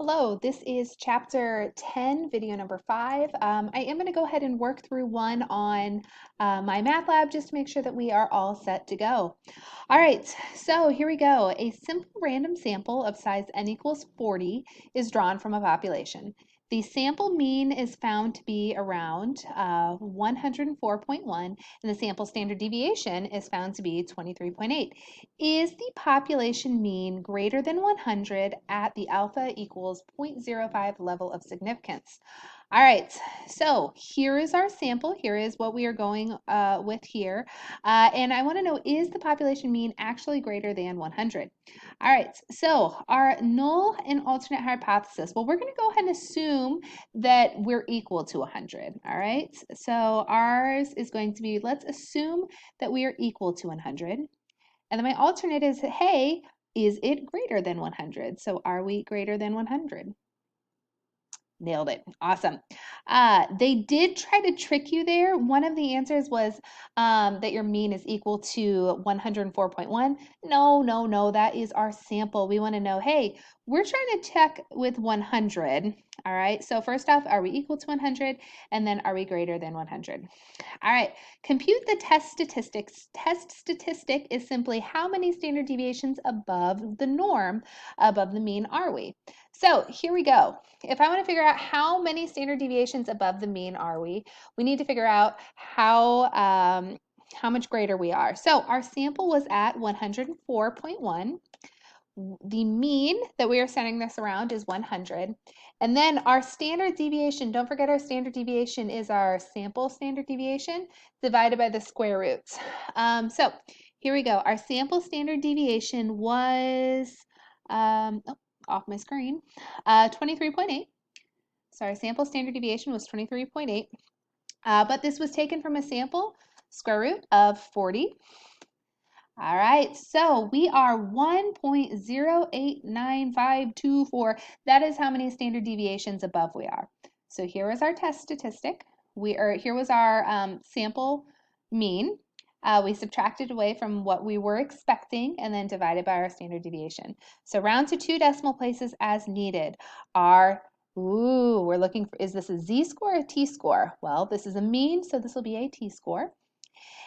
Hello, this is chapter 10, video number 5. I am going to go ahead and work through one on my math lab just to make sure that we are all set to go. All right, so here we go. A simple random sample of size n equals 40 is drawn from a population. The sample mean is found to be around 104.1, and the sample standard deviation is found to be 23.8. Is the population mean greater than 100 at the alpha equals 0.05 level of significance? All right, so here is our sample. Here is what we are going with here. And I want to know, is the population mean actually greater than 100? All right, so our null and alternate hypothesis. Well, we're going to go ahead and assume that we're equal to 100. All right, so ours is going to be, let's assume that we are equal to 100. And then my alternate is, hey, is it greater than 100? So are we greater than 100? Nailed it. Awesome. They did try to trick you there. One of the answers was that your mean is equal to 104.1. No, that is our sample. We want to know, hey, we're trying to check with 100. All right, so first off, are we equal to 100? And then are we greater than 100? All right, compute the test statistics. Test statistic is simply how many standard deviations above the norm, above the mean are we? So here we go. If I want to figure out how many standard deviations above the mean are we need to figure out how much greater we are. So our sample was at 104.1. The mean that we are centering this around is 100. And then our standard deviation, don't forget our standard deviation is our sample standard deviation divided by the square roots. So here we go. Our sample standard deviation was, off my screen, 23.8. So our sample standard deviation was 23.8, but this was taken from a sample square root of 40. All right, so we are 1.089524. That is how many standard deviations above we are. So here was our test statistic. Here was our sample mean. We subtracted away from what we were expecting and then divided by our standard deviation. So round to 2 decimal places as needed. We're looking for, is this a z-score or a t-score? Well, this is a mean, so this will be a t-score.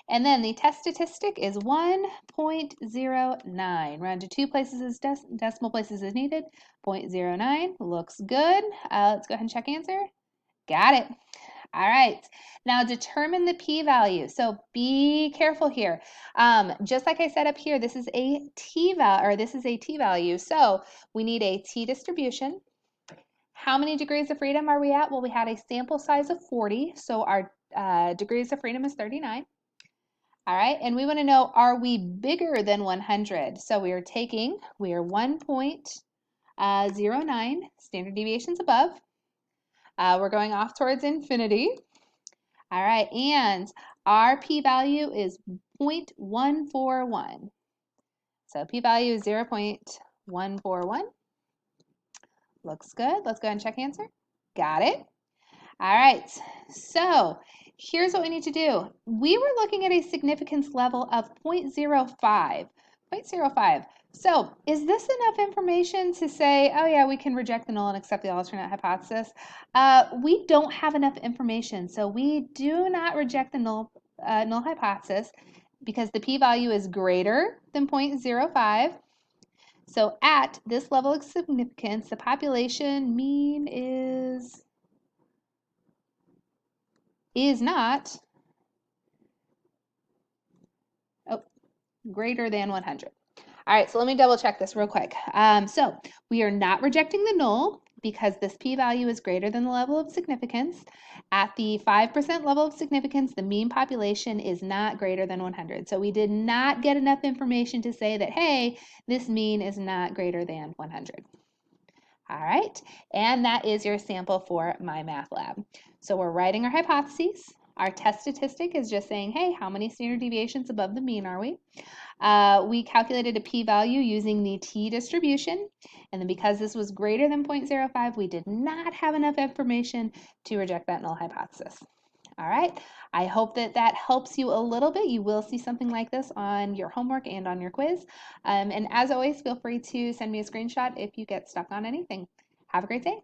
And then the test statistic is 1.09. Round to 2 places as decimal places as needed. 0.09 looks good. Let's go ahead and check answer. Got it. All right, now determine the p-value. So be careful here. Just like I said up here, this is a t-value. So we need a t-distribution. How many degrees of freedom are we at? Well, we had a sample size of 40, so our degrees of freedom is 39. All right, and we want to know, are we bigger than 100? So we are 1.09 standard deviations above. We're going off towards infinity. All right, and our p-value is 0.141. So p-value is 0.141. Looks good. Let's go ahead and check answer. Got it. All right, so here's what we need to do. We were looking at a significance level of 0.05. 0.05. So is this enough information to say, oh yeah, we can reject the null and accept the alternate hypothesis? We don't have enough information, so we do not reject the null hypothesis because the p-value is greater than 0.05. So at this level of significance, the population mean is not greater than 100. All right, so let me double check this real quick. So we are not rejecting the null because this p-value is greater than the level of significance. At the 5% level of significance, the mean population is not greater than 100. So we did not get enough information to say that, hey, this mean is not greater than 100. All right, and that is your sample for my math lab. So we're writing our hypotheses. Our test statistic is just saying, hey, how many standard deviations above the mean are we? We calculated a p-value using the t-distribution, and then because this was greater than 0.05, we did not have enough information to reject that null hypothesis. All right, I hope that that helps you a little bit. You will see something like this on your homework and on your quiz. And as always, feel free to send me a screenshot if you get stuck on anything. Have a great day.